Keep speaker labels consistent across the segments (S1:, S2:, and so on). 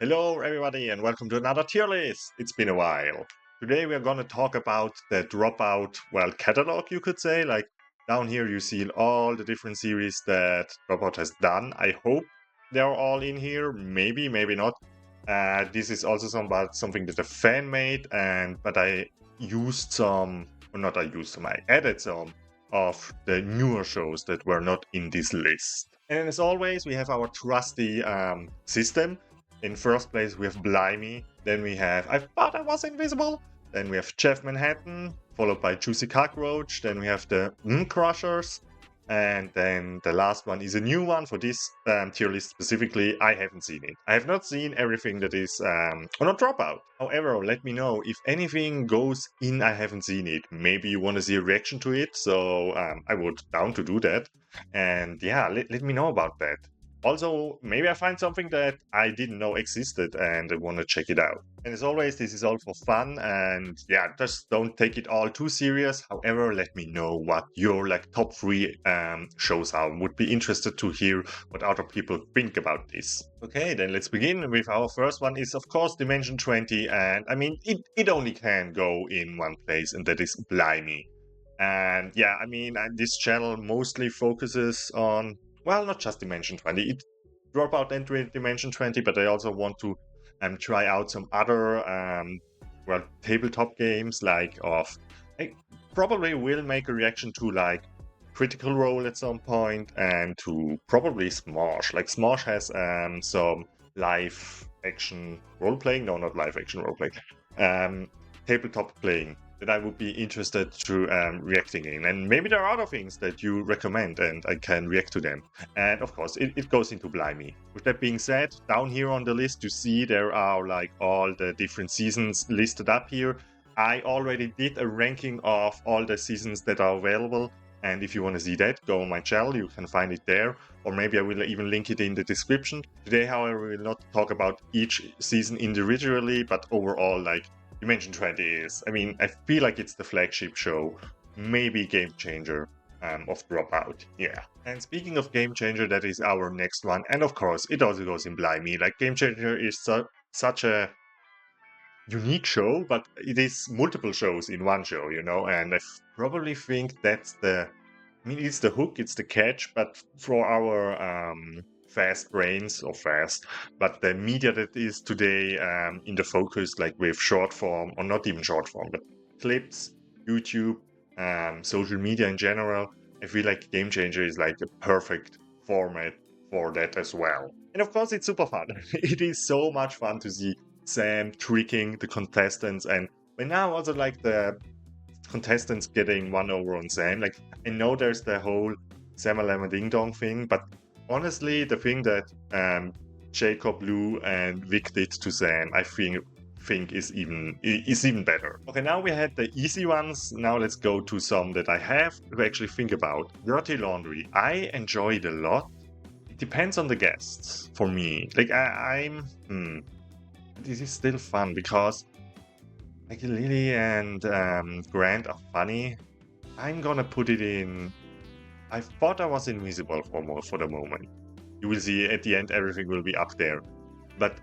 S1: Hello, everybody, and welcome to another tier list. It's been a while. Today, we are going to talk about the Dropout, catalog, you could say. Like, down here, you see all the different series that Dropout has done. I hope they're all in here. Maybe, maybe not. This is also something that a fan made, but I used some, or not I used some, I added some of the newer shows that were not in this list. And as always, we have our trusty system. In first place, we have Blimey. Then we have I Thought I Was Invisible. Then we have Chef Manhattan, followed by Juicy Cockroach. Then we have the Crushers. And then the last one is a new one for this tier list specifically. I haven't seen it. I have not seen everything that is on a Dropout. However, let me know if anything goes in I haven't seen it. Maybe you want to see a reaction to it. So I would down to do that. And yeah, let me know about that. Also, maybe I find something that I didn't know existed and I want to check it out. And as always, this is all for fun and yeah, just don't take it all too serious. However, let me know what your top three shows are. Would be interested to hear what other people think about this. Okay, then let's begin with our first one is of course Dimension 20, and I mean it only can go in one place, and that is Blimey. And yeah, I mean, this channel mostly focuses on, well, not just Dimension 20. It Dropout entry Dimension 20, but I also want to try out some other tabletop games I probably will make a reaction to Critical Role at some point, and to probably Smosh. Like Smosh has some live action role playing. No, not live action role playing. Tabletop playing that I would be interested to reacting in. And maybe there are other things that you recommend and I can react to them. And of course, it goes into Blimey. With that being said, down here on the list, you see there are all the different seasons listed up here. I already did a ranking of all the seasons that are available. And if you want to see that, go on my channel, you can find it there. Or maybe I will even link it in the description. Today, however, we will not talk about each season individually, but overall, Dimension 20 is, I mean, I feel like it's the flagship show, maybe game changer of Dropout. Yeah. And speaking of game changer, that is our next one. And of course, it also goes in Blimey. Game changer is such a unique show, but it is multiple shows in one show, and I probably think that's it's the hook, it's the catch, but for our fast brains or fast, but the media that is today in the focus, with short form, or not even short form, but clips, YouTube, social media in general, I feel like Game Changer is a perfect format for that as well. And of course, it's super fun. It is so much fun to see Sam tricking the contestants, and by now also the contestants getting one over on Sam. I know there's the whole Sam Alama Ding Dong thing, but honestly, the thing that Jacob, Lou, and Vic did to Sam, I think is even better. Okay, now we had the easy ones. Now let's go to some that I have to actually think about. Dirty Laundry. I enjoy it a lot. It depends on the guests for me. This is still fun because Lily and Grant are funny. I'm gonna put it in. I Thought I Was Invisible for the moment. You will see at the end everything will be up there. But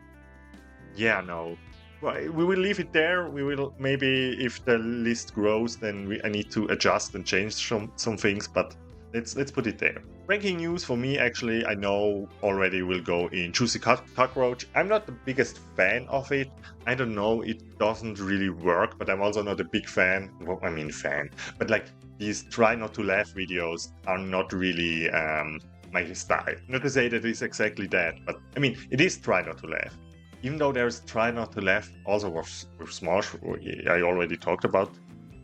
S1: yeah, no. Well, we will leave it there. We will maybe, if the list grows, then I need to adjust and change some things, but let's put it there. Ranking news for me, actually, I know already will go in Juicy Cockroach. I'm not the biggest fan of it. I don't know, it doesn't really work, but I'm also not a big fan. Well, I mean fan, but these try not to laugh videos are not really my style. Not to say that it's exactly that, but I mean, it is try not to laugh. Even though there's try not to laugh also with Smosh, I already talked about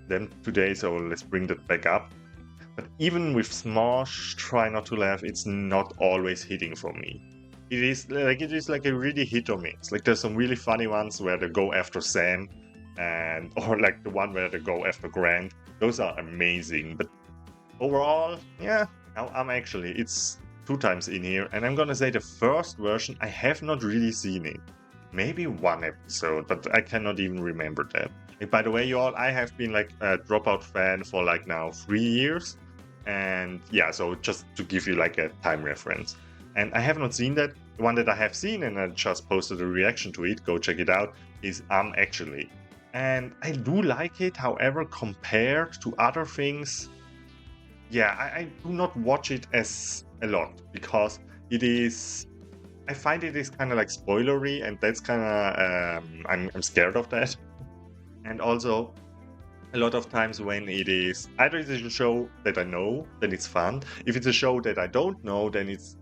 S1: them today, so let's bring that back up. But even with Smosh, try not to laugh, it's not always hitting for me. It is like a really hit or miss. There's some really funny ones where they go after Sam, or the one where they go after Grant. Those are amazing. But overall, yeah, it's 2 times in here, and I'm gonna say the first version, I have not really seen it. Maybe one episode, but I cannot even remember that. By the way, you all, I have been a Dropout fan for now 3 years. And yeah, so just to give you a time reference. And I have not seen that. The one that I have seen and I just posted a reaction to it, go check it out, is Actually. And I do like it, however, compared to other things, yeah, I do not watch it as a lot because it is. I find it is kind of like spoilery, and that's kind of I'm scared of that. And also, a lot of times when it is either it's a show that I know, then it's fun. If it's a show that I don't know, then it's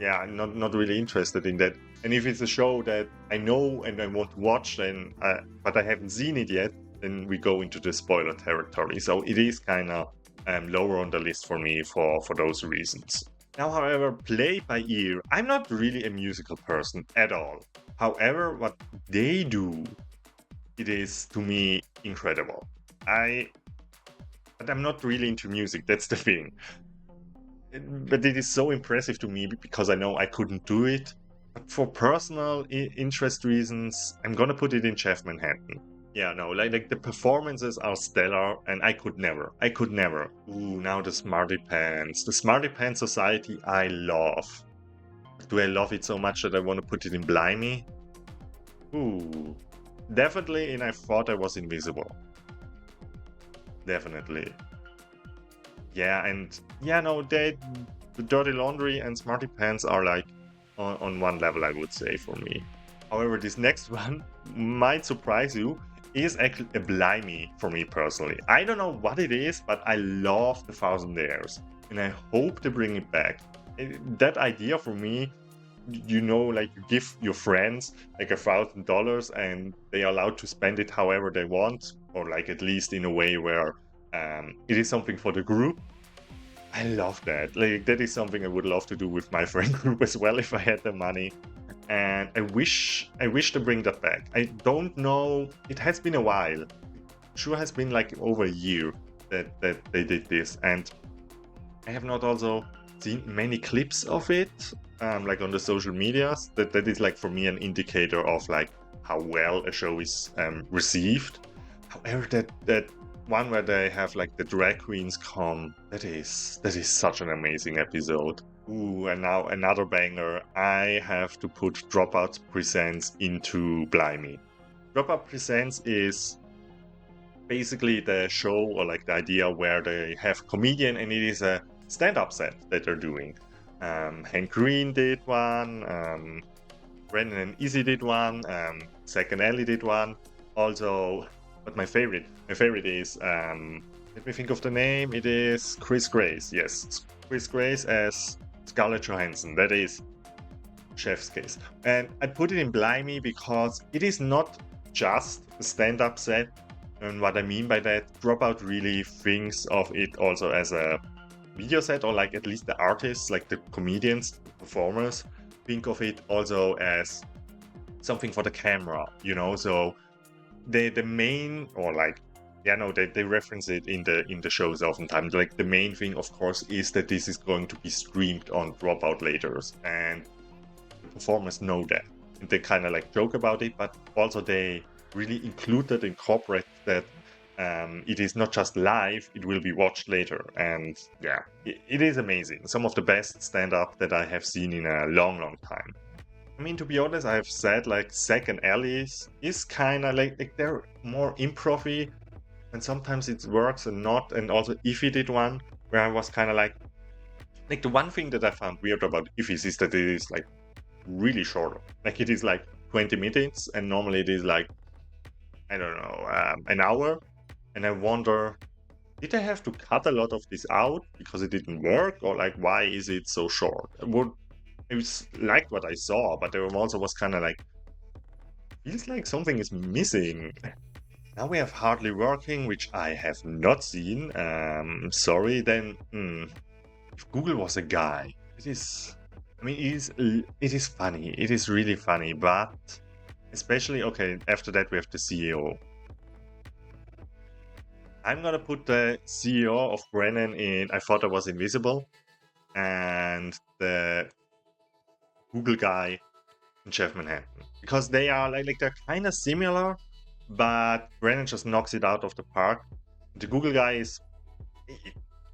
S1: I'm not really interested in that. And if it's a show that I know and I want to watch, then but I haven't seen it yet, then we go into the spoiler territory. So it is kind of lower on the list for me for those reasons. Now, however, play by ear, I'm not really a musical person at all. However, what they do, it is to me incredible. But I'm not really into music, that's the thing. But it is so impressive to me because I know I couldn't do it. But for personal interest reasons, I'm gonna put it in Chef Manhattan. Yeah, no, like the performances are stellar, and I could never. Ooh, now the Smarty Pants. The Smarty Pants Society, I love. Do I love it so much that I want to put it in Blimey? Ooh, definitely. And I thought I was invisible. Definitely. Yeah, and yeah, no, the Dirty Laundry and Smarty Pants are like on one level, I would say, for me. However, this next one might surprise you. Is actually a Blimey for me personally. I don't know what it is, but I love the Thousandaires, and I hope they bring it back. That idea for me, like you give your friends like $1,000 and they are allowed to spend it however they want, or like at least in a way where it is something for the group. I love that. Like that is something I would love to do with my friend group as well if I had the money. And I wish to bring that back. I don't know. It has been a while. Sure has been like over a year that they did this, and I have not also seen many clips of it, like on the social medias. That is like for me an indicator of like how well a show is received. However, that one where they have like the drag queens come, that is such an amazing episode. Ooh, and now another banger. I have to put Dropout Presents into Blimey. Dropout Presents is basically the show or like the idea where they have comedian and it is a stand-up set that they're doing. Hank Green did one, Brendan and Izzy did one, Zach and Ellie did one. Also, but my favorite is let me think of the name. It is Chris Grace. Yes, Chris Grace as Scarlett Johansson. That is Chef's Kiss. And I put it in Blimey because it is not just a stand-up set. And what I mean by that, Dropout really thinks of it also as a video set, or like at least the artists, like the comedians, the performers, think of it also as something for the camera, So the main, or like they reference it in the shows oftentimes. Like the main thing, of course, is that this is going to be streamed on Dropout later, and the performers know that, and they kind of like joke about it, but also they really incorporate that it is not just live; it will be watched later, and yeah, it is amazing. Some of the best stand-up that I have seen in a long time. I mean, to be honest, I have said like Zack and Ellie's is kind of like they're more improv-y, and sometimes it works and not. And also Ify did one where I was kind of like the one thing that I found weird about Ify's is that it is like really short. Like it is like 20 minutes, and normally it is like, I don't know, an hour. And I wonder, did I have to cut a lot of this out because it didn't work, or like why is it so short? It was like what I saw, but there also was kind of like, feels like something is missing. Now we have Hardly Working, which I have not seen. Sorry, then if Google was a guy, it is. I mean, it is funny. It is really funny, but especially after that we have the CEO. I'm gonna put the CEO of Brennan in I Thought I Was Invisible, and the Google guy in Chef Manhattan, because they are like they're kind of similar, but Brennan just knocks it out of the park. The Google guy it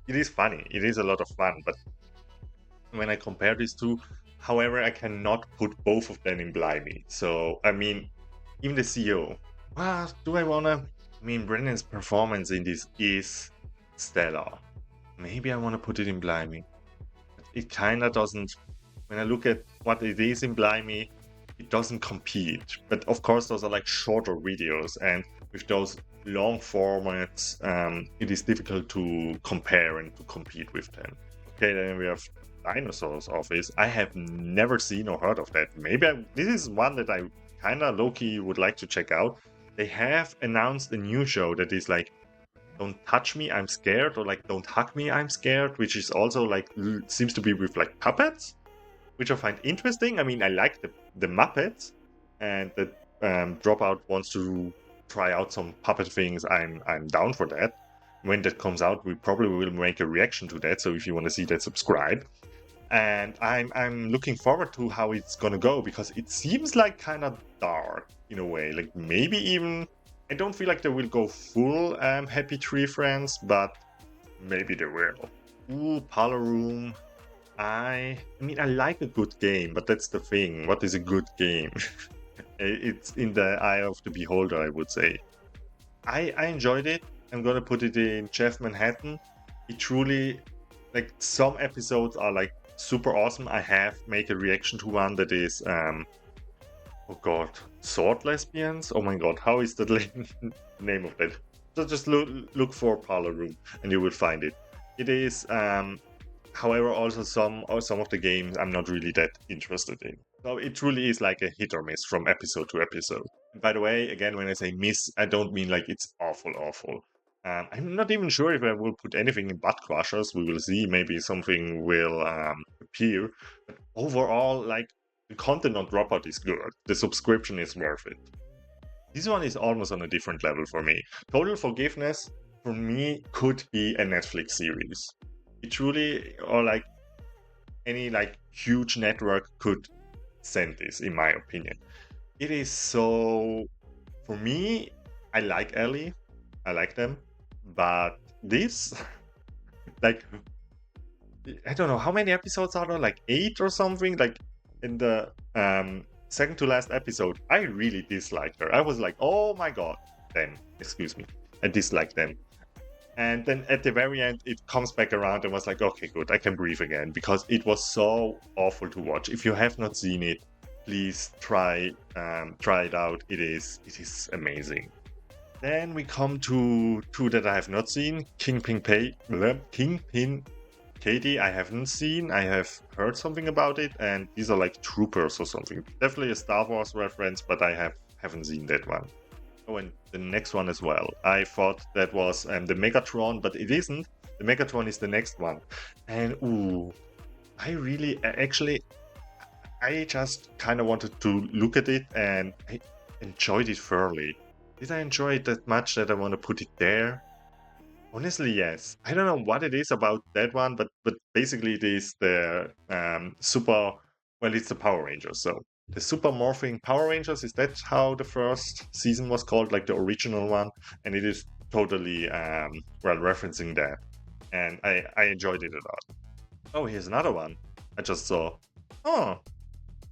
S1: is funny. It is a lot of fun, but when I compare these two, However, I cannot put both of them in Blimey. So, I mean, even the CEO. Do I wanna? I mean, Brennan's performance in this is stellar. Maybe I wanna put it in Blimey. But it kinda doesn't. When I look at what it is in Blimey, it doesn't compete. But of course, those are like shorter videos, and with those long formats, it is difficult to compare and to compete with them. Okay, then we have Dinosaurs Office. I have never seen or heard of that. This is one that I kind of low-key would like to check out. They have announced a new show that is like Don't Touch Me, I'm Scared, or like Don't Hug Me, I'm Scared, which is also like seems to be with like puppets, which I find interesting. I mean, I like the Muppets, and the Dropout wants to try out some puppet things. I'm down for that. When that comes out, we probably will make a reaction to that. So if you want to see that, subscribe. And I'm looking forward to how it's gonna go, because it seems like kind of dark in a way. Like maybe even I don't feel like they will go full Happy Tree Friends, but maybe they will. Ooh, Parlor Room. I mean, I like a good game, but that's the thing. What is a good game? It's in the eye of the beholder, I would say. I enjoyed it. I'm gonna put it in Chef Manhattan. It truly, like, some episodes are like super awesome. I have made a reaction to one that is oh god, Sword Lesbians. Oh my god, how is the name of that? So just look for Parlor Room and you will find it. It is however, also some of the games I'm not really that interested in. So it truly is like a hit or miss from episode to episode. And by the way, again, when I say miss, I don't mean like it's awful. I'm not even sure if I will put anything in Butt Crushers. We will see. Maybe something will appear. But overall, like, the content on Dropout is good. The subscription is worth it. This one is almost on a different level for me. Total Forgiveness, for me, could be a Netflix series. It truly, or like any like huge network could send this, in my opinion. It is so, for me, I like Ellie, I like them, but this, like, I don't know how many episodes are there, like 8 or something. Like in the second to last episode, I really disliked her. I was like, oh my god, excuse me, I disliked them. And then at the very end, it comes back around and was like, okay, good, I can breathe again, because it was so awful to watch. If you have not seen it, please try it out. It is amazing. Then we come to two that I have not seen. Kingpin Katie, I haven't seen. I have heard something about it, and these are like troopers or something. Definitely a Star Wars reference, but I haven't seen that one. Oh, and the next one as well. I thought that was the Megatron, but it isn't. The Megatron is the next one. And ooh, I just kind of wanted to look at it, and I enjoyed it thoroughly. Did I enjoy it that much that I want to put it there? Honestly, yes. I don't know what it is about that one, but basically it is the super. Well, it's the Power Rangers. So the Super Morphing Power Rangers, is that how the first season was called, like the original one? And it is totally referencing that, and I enjoyed it a lot. Oh, here's another one I just saw. Oh,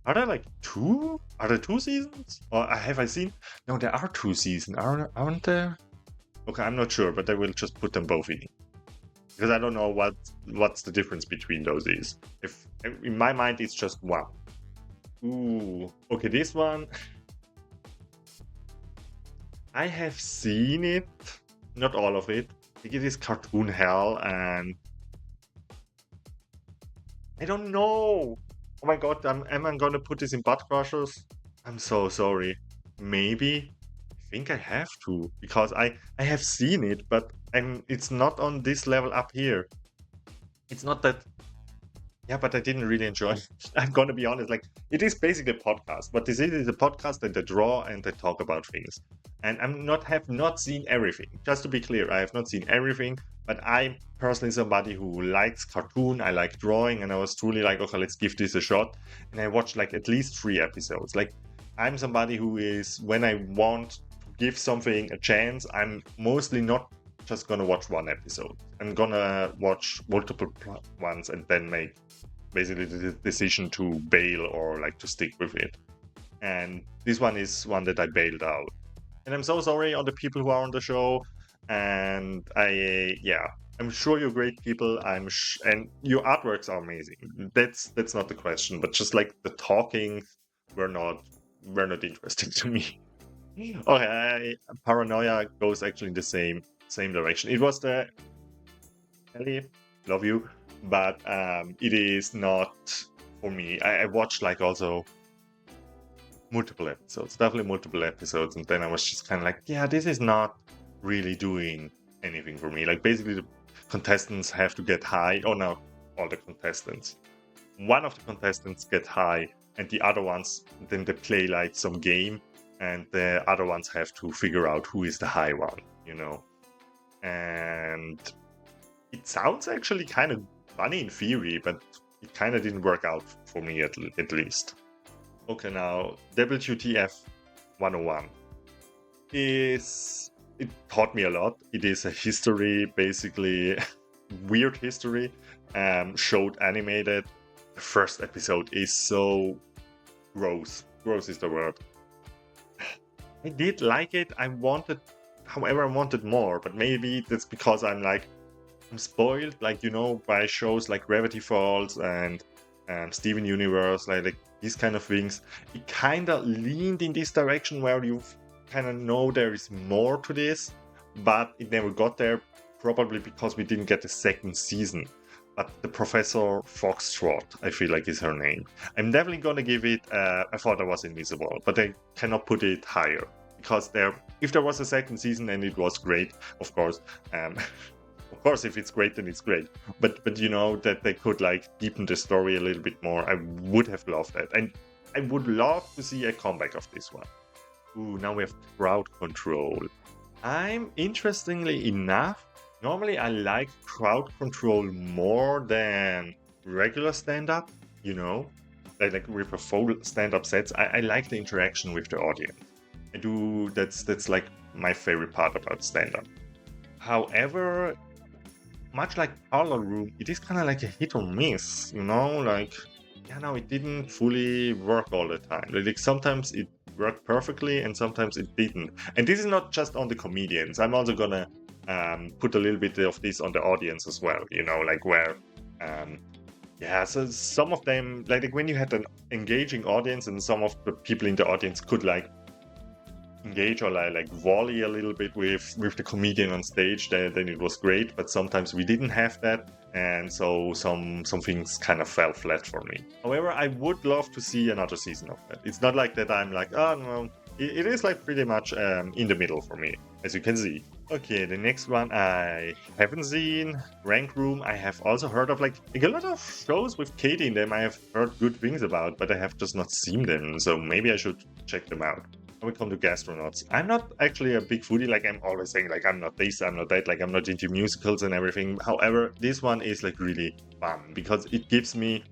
S1: are there like two? Are there 2 seasons? Or have I seen? No, there are 2 seasons, aren't there? Okay, I'm not sure, but I will just put them both in, because I don't know what's the difference between those is. If in my mind it's just one. Ooh, okay, this one I have seen it, not all of it. I think it is Cartoon Hell, and I don't know. Oh my god, am I gonna put this in Butt Crushers? I'm so sorry. Maybe. I think I have to, because I have seen it, but it's not on this level up here. It's not that. Yeah, but I didn't really enjoy it. I'm gonna be honest, like, it is basically a podcast, but this is a podcast that they draw and they talk about things. And have not seen everything. Just to be clear, I have not seen everything, but I'm personally somebody who likes cartoon, I like drawing, and I was truly like, okay, let's give this a shot. And I watched like at least 3 episodes. Like, I'm somebody who is, when I want to give something a chance, I'm mostly not just gonna watch one episode. I'm gonna watch multiple ones and then make basically the decision to bail or like to stick with it. And this one is one that I bailed out. And I'm so sorry on the people who are on the show. And I'm sure you're great people. And your artworks are amazing. That's not the question. But just like the talking, were not interesting to me. Okay, Paranoia goes actually in the same direction. It was the Ellie, love you, but it is not for me. I watched like also multiple episodes, definitely multiple episodes, and then I was just kind of like, yeah, this is not really doing anything for me. Like basically the contestants have to get high, or no, all the contestants. One of the contestants get high, and the other ones then they play like some game, and the other ones have to figure out who is the high one, you know. And it sounds actually kind of funny in theory, but it kind of didn't work out for me at least. Okay, now WTF 101 it taught me a lot. It is a history, basically weird history, showed animated. The first episode is so gross. Gross is the word. I did like it. However, I wanted more, but maybe that's because I'm spoiled, like, you know, by shows like Gravity Falls and Steven Universe, like these kind of things. It kind of leaned in this direction where you kind of know there is more to this, but it never got there, probably because we didn't get a second season. But the Professor Foxtrot, I feel like is her name. I'm definitely gonna give it, I thought I was invisible, but I cannot put it higher. Because if there was a second season and it was great, of course, of course, if it's great, then it's great. But you know, that they could like deepen the story a little bit more. I would have loved that. And I would love to see a comeback of this one. Ooh, now we have crowd control. Interestingly enough, normally I like crowd control more than regular stand-up, you know? Like with a full stand-up sets. I like the interaction with the audience. That's like my favorite part about stand-up. However, much like Parlor Room, it is kind of like a hit or miss, you know? Like, yeah, no, it didn't fully work all the time. Like sometimes it worked perfectly and sometimes it didn't. And this is not just on the comedians. I'm also gonna put a little bit of this on the audience as well, you know, like where so some of them, like when you had an engaging audience and some of the people in the audience could like engage or like volley a little bit with the comedian on stage, then it was great. But sometimes we didn't have that, and so some things kind of fell flat for me. However, I would love to see another season of that. It's not like that I'm like, oh no, it is like pretty much in the middle for me, as you can see. Okay, the next one I haven't seen, Rank Room. I have also heard of like a lot of shows with Katie in them. I have heard good things about, but I have just not seen them, so maybe I should check them out. When we come to gastronauts, I'm not actually a big foodie. Like I'm always saying, like I'm not this, I'm not that. Like I'm not into musicals and everything. However, this one is like really fun because it gives me.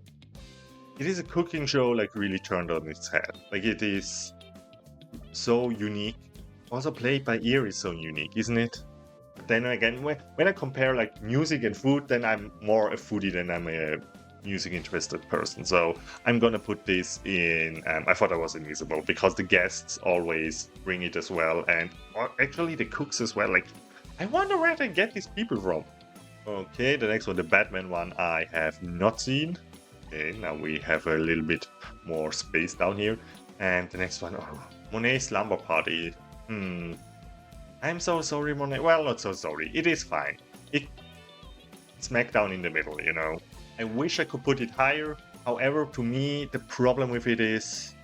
S1: It is a cooking show like really turned on its head. Like it is so unique. Also played by ear is so unique, isn't it? But then again, when I compare like music and food, then I'm more a foodie than I'm a music interested person. So I'm gonna put this in I thought I was invisible because the guests always bring it as well, and actually the cooks as well. Like I wonder where they get these people from. Okay, the next one, the Batman one, I have not seen. Okay, now we have a little bit more space down here. And the next one, Monet Slumber Party. I'm so sorry, Monet. Well, not so sorry. It is fine. It's smack down in the middle, you know. I wish I could put it higher. However, to me, the problem with it is...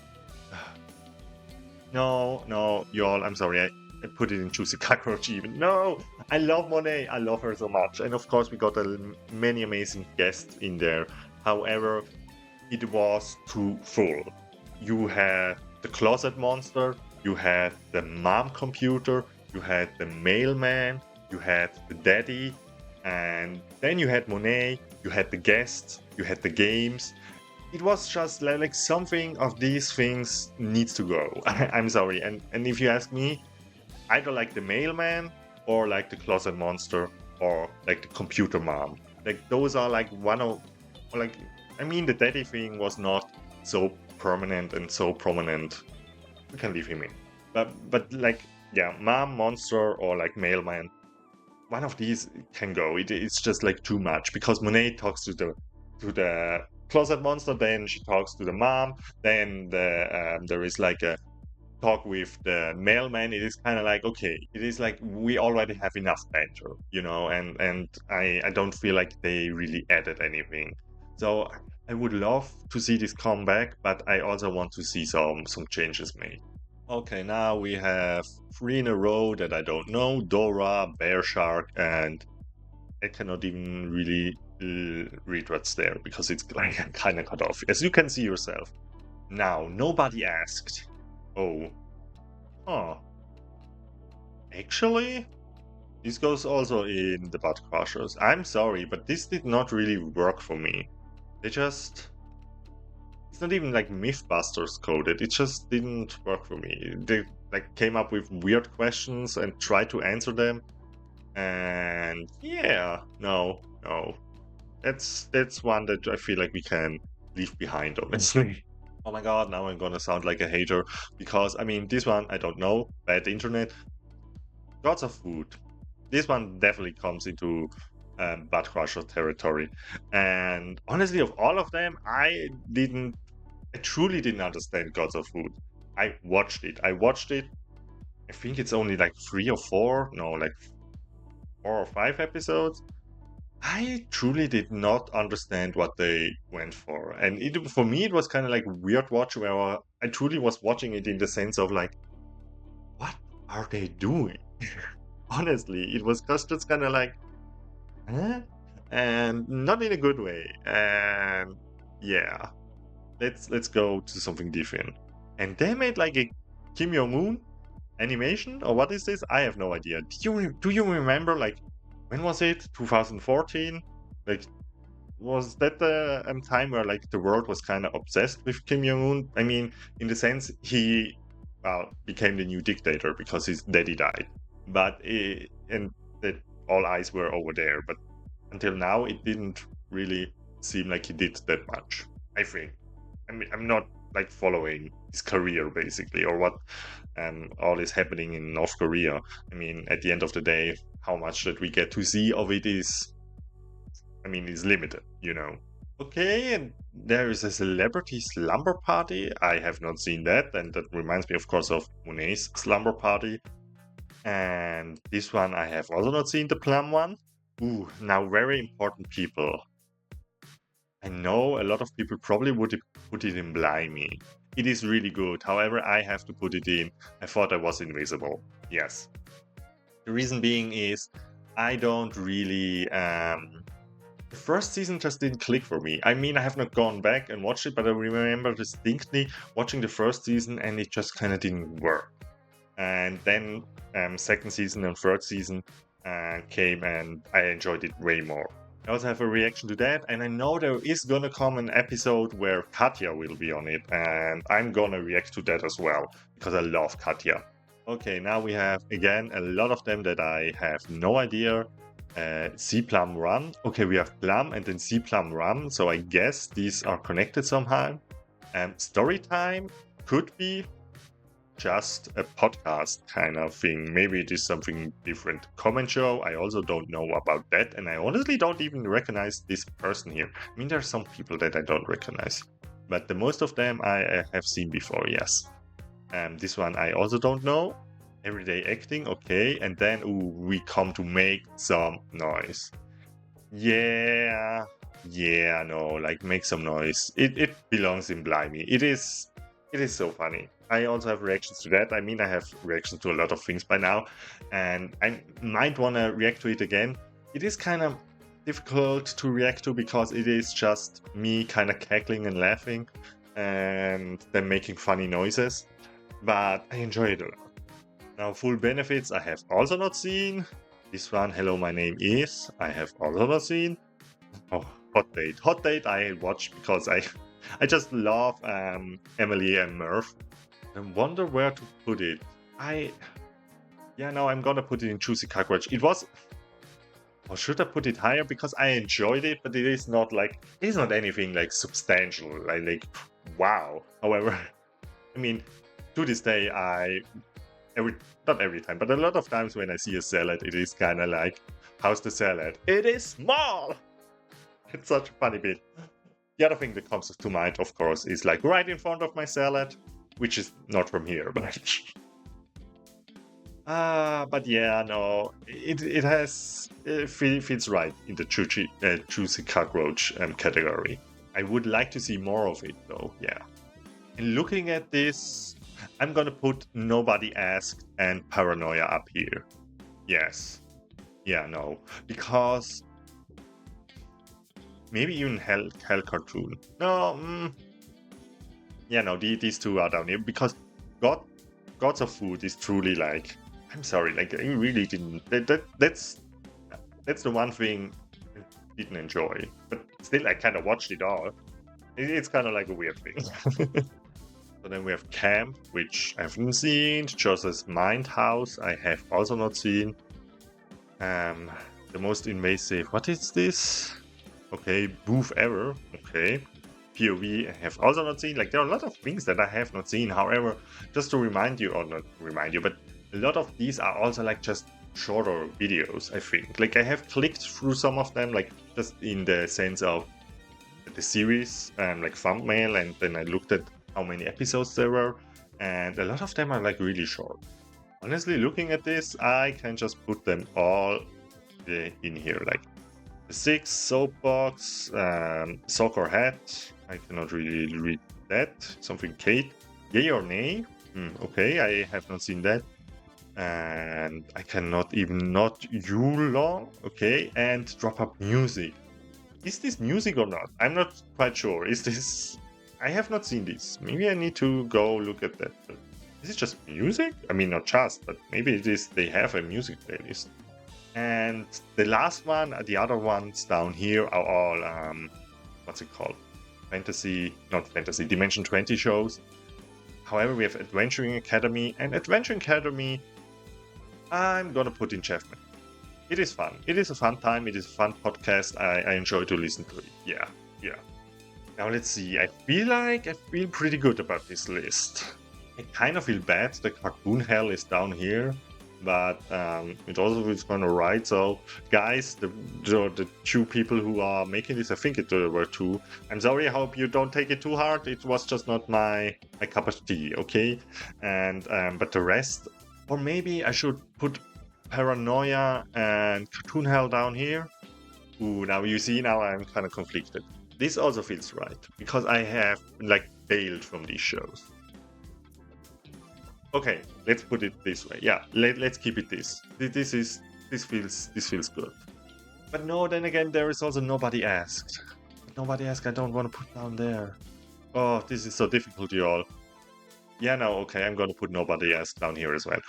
S1: No, y'all, I'm sorry. I put it in Juicy Cockroach even. No! I love Monet. I love her so much. And of course, we got many amazing guests in there. However, it was too full. You had the closet monster. You had the mom computer. You had the mailman. You had the daddy. And then you had Monet. You had the guests, you had the games. It was just like something of these things needs to go. I'm sorry. And if you ask me, either like the mailman or like the closet monster or like the computer mom. Like those are like I mean, the daddy thing was not so permanent and so prominent. We can leave him in. But like, yeah, mom, monster, or like mailman. One of these can go. It's just like too much because Monet talks to the closet monster, then she talks to the mom, then there is like a talk with the mailman. It is kind of like, okay, it is like we already have enough banter, and I don't feel like they really added anything. So I would love to see this come back, but I also want to see some changes made. Okay, now we have 3 in a row that I don't know: Dora, Bear Shark, and I cannot even really read what's there because it's like kind of cut off, as you can see yourself. Now, nobody asked. Oh, huh. Actually, this goes also in the Butt Crushers. I'm sorry, but this did not really work for me. They just... It's not even like Mythbusters coded. It just didn't work for me. They like came up with weird questions and tried to answer them. And yeah, no. That's one that I feel like we can leave behind, honestly. Oh my god, now I'm gonna sound like a hater because I mean this one I don't know. Bad internet. Gods of Food. This one definitely comes into Butt Crusher territory. And honestly, of all of them, I truly didn't understand Gods of Food. I watched it. I think it's only like 3 or 4, no, like 4 or 5 episodes. I truly did not understand what they went for. And for me, it was kind of like a weird watch where I truly was watching it in the sense of like, what are they doing? Honestly, it was just kind of like, huh? And not in a good way. And yeah, let's go to something different. And they made like a Kim Jong-un animation, or what is this? I have no idea. Do you remember, like, when was it? 2014? Like, was that the time where like the world was kind of obsessed with Kim Jong-un? I mean, in the sense he became the new dictator because his daddy died, and that all eyes were over there. But until now, it didn't really seem like he did that much. I think. I mean, I'm not like following his career basically, or what all is happening in North Korea. I mean, at the end of the day, how much that we get to see of it is limited, Okay, and there is a celebrity slumber party. I have not seen that, and that reminds me, of course, of Monet's slumber party. And this one I have also not seen, the plum one. Ooh, now very important people. I know a lot of people probably would put it in Blimey. It is really good. However, I have to put it in. I thought I was invisible. Yes. The reason being is I don't really. The first season just didn't click for me. I mean, I have not gone back and watched it, but I remember distinctly watching the first season and it just kind of didn't work. And then second season and third season came and I enjoyed it way more. I also have a reaction to that, and I know there is gonna come an episode where Katya will be on it, and I'm gonna react to that as well, because I love Katya. Okay, now we have, again, a lot of them that I have no idea. C Plum Run. Okay, we have Plum and then C Plum Run, so I guess these are connected somehow. Storytime could be just a podcast kind of thing. Maybe it is something different. Comment show, I also don't know about that, and I honestly don't even recognize this person here. I mean, there are some people that I don't recognize, but the most of them I have seen before, yes. This one I also don't know. Everyday acting, okay, and then we come to make some noise. Yeah, no, like make some noise. It belongs in Blimey. It is so funny. I also have reactions to that. I mean, I have reactions to a lot of things by now, and I might want to react to it again. It is kind of difficult to react to because it is just me kind of cackling and laughing and then making funny noises, but I enjoy it a lot. Now, full benefits I have also not seen. This one, hello, my name is, I have also not seen. Oh, Hot Date I watched because I just love Emily and Murph. I wonder where to put it. I'm gonna put it in Juicy Cockroach. It was... or should I put it higher? Because I enjoyed it, but it is not anything like substantial, like wow. However, I mean, to this day, every not every time, but a lot of times when I see a salad, it is kind of like, how's the salad? It is small! It's such a funny bit. The other thing that comes to mind, of course, is like right in front of my salad, which is not from here, but but yeah, no, it fits right in the juicy cockroach category. I would like to see more of it though, yeah. And looking at this, I'm gonna put Nobody Asked and Paranoia up here. Yes. Yeah, no. Because maybe even Hell Cartoon. No, yeah, no, these two are down here because Gods of Food is truly like, I'm sorry, like I really didn't. That's the one thing I didn't enjoy. But still, I kind of watched it all. It's kind of like a weird thing. So then we have Camp, which I haven't seen. Joseph's Mind House, I have also not seen. The Most Invasive. What is this? Okay, Booth Ever. Okay. POV I have also not seen. Like, there are a lot of things that I have not seen. However, just to remind you, or not remind you, but a lot of these are also like just shorter videos, I think. Like, I have clicked through some of them, like just in the sense of the series, like thumbnail, and then I looked at how many episodes there were, and a lot of them are like really short. Honestly, looking at this, I can just put them all in here, like the 6 Soapbox, Soccer Hat. I cannot really read that. Something Kate. Yay or nay? Okay, I have not seen that. And I cannot even not Yulong. Okay, and Dropout Music. Is this music or not? I'm not quite sure. Is this... I have not seen this. Maybe I need to go look at that. But is it just music? I mean, not just, but maybe it is. They have a music playlist. And the last one, the other ones down here are all, what's it called? Not fantasy, Dimension 20 shows. However, we have Adventuring Academy, and Adventuring Academy, I'm gonna put in Chefman. It is fun. It is a fun time. It is a fun podcast. I enjoy to listen to it. Yeah. Now let's see. I feel pretty good about this list. I kind of feel bad the cartoon hell is down here, but it also is going to right. So guys, the two people who are making this, I think it were two. I'm sorry. I hope you don't take it too hard. It was just not my cup of tea. Okay, and but the rest, or maybe I should put Paranoia and Cartoon Hell down here. Ooh, now you see, now I'm kind of conflicted. This also feels right, because I have, like, bailed from these shows. Okay, let's put it this way. Yeah, let's keep it this. This feels good. But no, then again, there is also Nobody Asked. Nobody Asked, I don't want to put down there. Oh, this is so difficult, y'all. Yeah, no, okay, I'm gonna put Nobody Asked down here as well.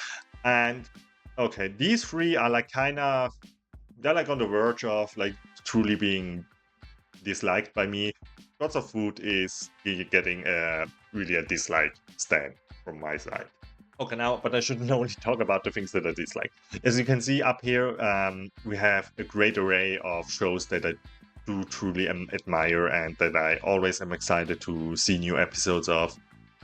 S1: And, okay, these three are like they're like on the verge of like truly being disliked by me. Lots of Food is getting really a dislike stand from my side. Okay, now, but I shouldn't only talk about the things that I dislike. As you can see up here, we have a great array of shows that I do truly admire and that I always am excited to see new episodes of.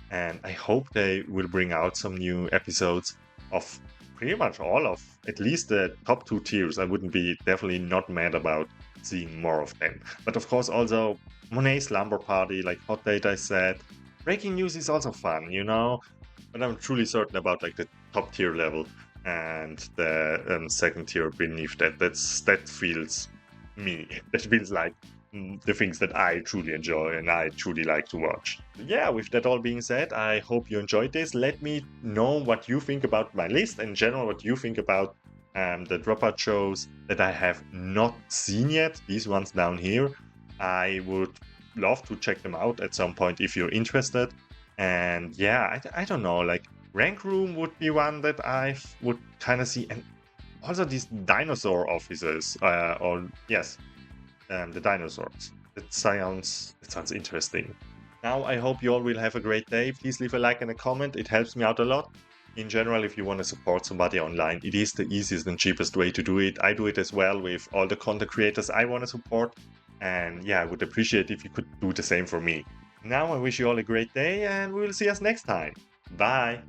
S1: And I hope they will bring out some new episodes of pretty much all of at least the top 2 tiers. I wouldn't be definitely not mad about seeing more of them. But of course also Monet's Slumber Party, like Hot Date I said. Breaking News is also fun, you know? But I'm truly certain about like the top tier level and the second tier beneath that. That feels me. That feels like the things that I truly enjoy and I truly like to watch. Yeah, with that all being said, I hope you enjoyed this. Let me know what you think about my list, in general, what you think about the Dropout shows that I have not seen yet, these ones down here. I would love to check them out at some point if you're interested. And yeah, I don't know, like Rank Room would be one that I would kind of see. And also these dinosaur offices, the dinosaurs. It sounds interesting. Now I hope you all will have a great day. Please leave a like and a comment. It helps me out a lot. in general, if you want to support somebody online, it is the easiest and cheapest way to do it. I do it as well with all the content creators I want to support. And yeah, I would appreciate if you could do the same for me. Now I wish you all a great day and we will see us next time. Bye!